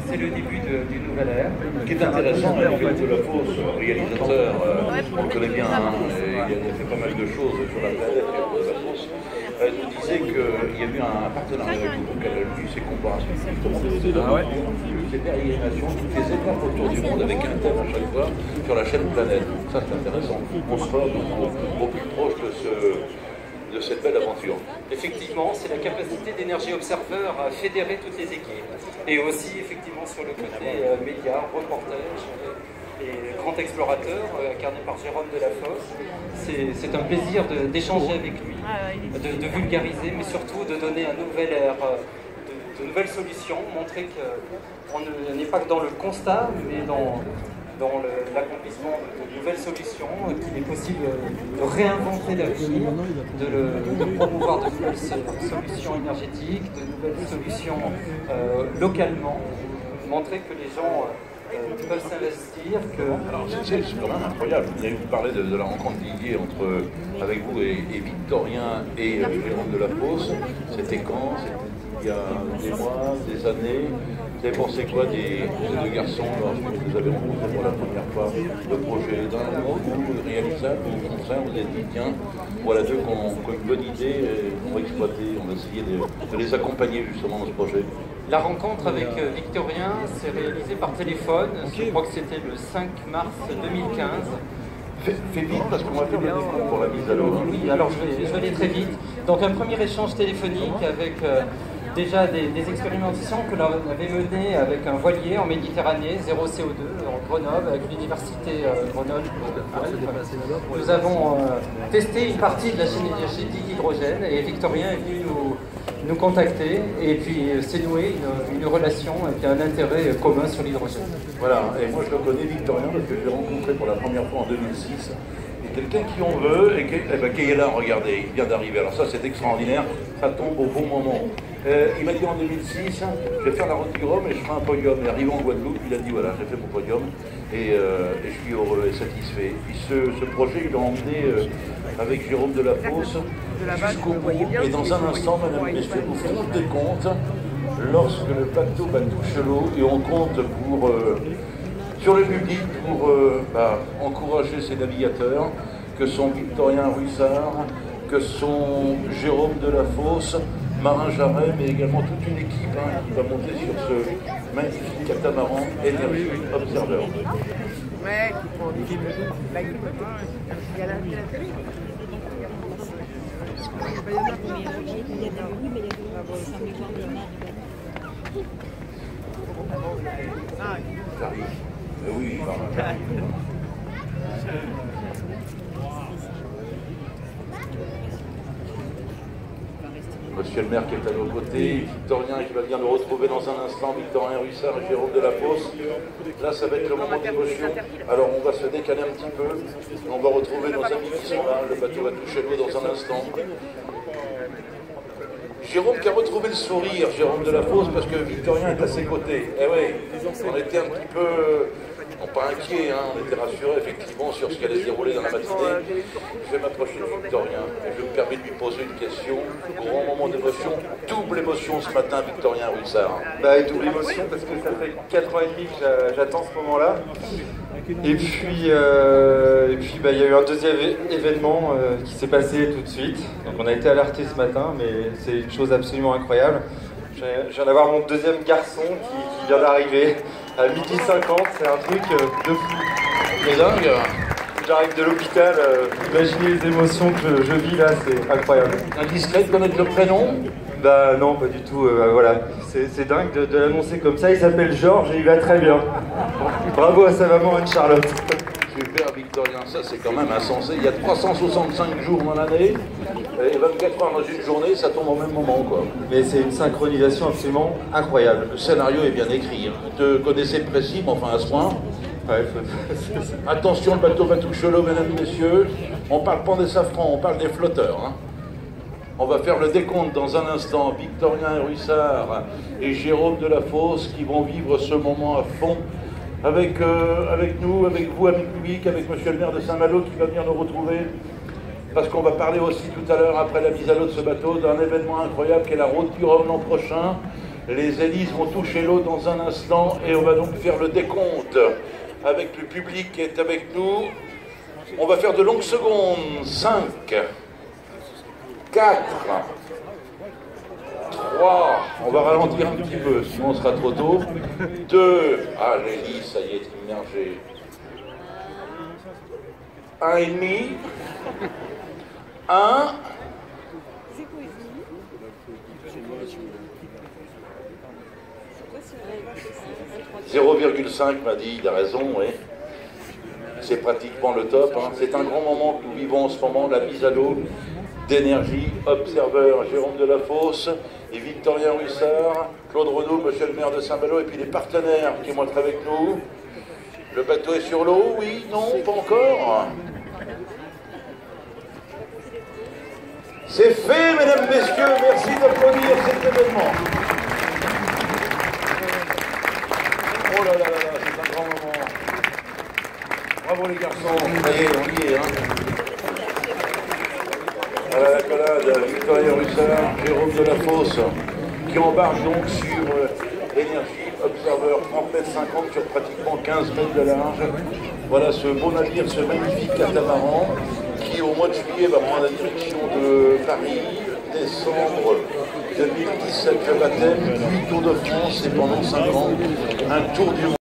c'est le début d'une nouvelle ère. Ce qui est intéressant, Guillaume Delafosse, réalisateur, on le connaît bien, hein, il a fait pas mal de choses sur la planète. Delafosse nous disait qu'il y a eu un partenariat avec vous, qu'elle a lu ses comparaisons justement ces pérégrinations, toutes les étapes autour du monde avec un thème à chaque fois sur la chaîne Planète. Ça c'est intéressant. On sera donc au plus proche de cette belle aventure. Effectivement, c'est la capacité d'Énergie Observer à fédérer toutes les équipes. Et aussi, effectivement, sur le côté médias, reportage et grand explorateur, incarné par Jérôme Delafosse. C'est un plaisir d'échanger avec lui, de vulgariser, mais surtout de donner un nouvel air, de nouvelles solutions, montrer qu'on n'est pas que dans le constat, mais dans l'accomplissement de nouvelles solutions, qu'il est possible de réinventer l'avenir, de promouvoir de nouvelles solutions énergétiques, de nouvelles solutions localement, montrer que les gens peuvent s'investir. Alors c'est quand même incroyable. Vous parlez de la rencontre d'hier avec vous et Victorien et Jérôme Delafosse. C'était quand? Il y a des mois, des années. Vous avez pensé quoi des deux garçons lorsque vous avez rencontré pour la première fois le projet d'un ou réalisable? Au contraire, vous avez dit tiens, voilà deux qui ont une bonne idée, on va exploiter, on va essayer de les accompagner justement dans ce projet. La rencontre avec Victorien s'est réalisée par téléphone, je crois que c'était le 5 mars 2015. Fais vite parce qu'on va faire le décompte pour la mise à l'eau. Oui, alors je vais aller très vite. Donc un premier échange téléphonique avec déjà des expérimentations que l'on avait menées avec un voilier en Méditerranée, 0 CO2, en Grenoble, avec l'université Grenoble. Nous avons testé une partie de la chaîne énergétique hydrogène et Victorien est venu nous contacter et puis s'est noué une relation et un intérêt commun sur l'hydrogène. Voilà, et moi je le connais Victorien parce que je l'ai rencontré pour la première fois en 2006. Et quelqu'un qui en veut et qui est là, regardez, il vient d'arriver. Alors ça c'est extraordinaire, ça tombe au bon moment. Il m'a dit en 2006, je vais faire la route du Rhum et je ferai un podium. Et arrivé en Guadeloupe, il a dit voilà, j'ai fait mon podium et je suis heureux et satisfait. Et puis ce projet, il l'a emmené avec Jérôme Delafosse jusqu'au bout. Et dans un instant, madame et messieurs, nous ferons des comptes lorsque le bateau va toucher l'eau et on compte sur le public pour encourager ces navigateurs que sont Victorien Ruissard, que sont Jérôme Delafosse, Marin Jarret, mais également toute une équipe qui va monter sur ce magnifique catamaran Énergie Observer. Ouais, la il y a la télé. J'arrive. Oui, pardon. Monsieur le maire qui est à nos côtés, Victorien qui va venir nous retrouver dans un instant, Victorien Ruissard et Jérôme Delafosse. Là, ça va être le moment d'émotion. Alors, on va se décaler un petit peu. On va retrouver nos amis qui sont là. Le bateau va toucher l'eau dans un instant. Jérôme qui a retrouvé le sourire, Jérôme Delafosse, parce que Victorien est à ses côtés. Eh oui, on était un petit peu, non pas inquiets, on était rassurés effectivement sur ce qui allait se dérouler dans la matinée. Je vais m'approcher de Victorien et je me permets de lui poser une question. Grand moment d'émotion, double émotion ce matin, Victorien Ruissard. Double émotion parce que ça fait 4 ans et demi que j'attends ce moment-là. Et puis il y a eu un deuxième événement qui s'est passé tout de suite. Donc on a été alerté ce matin, mais c'est une chose absolument incroyable. Je viens d'avoir mon deuxième garçon qui vient d'arriver à 12h50, c'est un truc de fou. C'est dingue. J'arrive de l'hôpital, imaginez les émotions que je vis là, c'est incroyable. Indiscret de connaître le prénom? Non, pas du tout, voilà. C'est dingue de l'annoncer comme ça, il s'appelle Georges et il va très bien. Bravo à sa maman Anne-Charlotte. Super Victorien, ça c'est quand même insensé. Il y a 365 jours dans l'année et 24 heures dans une journée, ça tombe au même moment quoi. Mais c'est une synchronisation absolument incroyable. Le scénario est bien écrit. Vous te connaissez précis, mais enfin à ce point. Ouais, Attention, le bateau va toucher l'eau, mesdames et messieurs. On parle pas des safrans, on parle des flotteurs. On va faire le décompte dans un instant. Victorien Ruissard et Jérôme Delafosse qui vont vivre ce moment à fond avec nous, avec vous, avec le public, avec monsieur le maire de Saint-Malo qui va venir nous retrouver. Parce qu'on va parler aussi tout à l'heure, après la mise à l'eau de ce bateau, d'un événement incroyable qui est la route du Rhum l'an prochain. Les hélices vont toucher l'eau dans un instant et on va donc faire le décompte avec le public qui est avec nous. On va faire de longues secondes. 5, 4, 3, on va ralentir un petit peu, sinon on sera trop tôt. 2, ah l'hélice, ça y est, immergée. 1,5. 1. 0,5 m'a dit, il a raison, oui. C'est pratiquement le top. Hein. C'est un grand moment que nous vivons en ce moment, la mise à l'eau d'Énergie Observer, Jérôme Delafosse et Victorien Ruissard, Claude Renaud, monsieur le maire de Saint-Malo, et puis les partenaires qui vont être avec nous. Le bateau est sur l'eau, oui, non, pas encore. C'est fait, mesdames, messieurs, merci d'applaudir cet événement. Oh là là là là, c'est un grand moment. Bravo les garçons, ça y est, on y est. Hein. Voilà l'accolade, Victorien Ruissard, Jérôme Delafosse, qui embarque donc sur Énergie Observer 30 mètres 50 sur pratiquement 15 mètres de large. Voilà ce beau navire, ce magnifique catamaran, qui au mois de juillet va prendre la direction de Paris, décembre 2017 le baptême, puis Tour de France et pendant 5 ans, un tour du monde.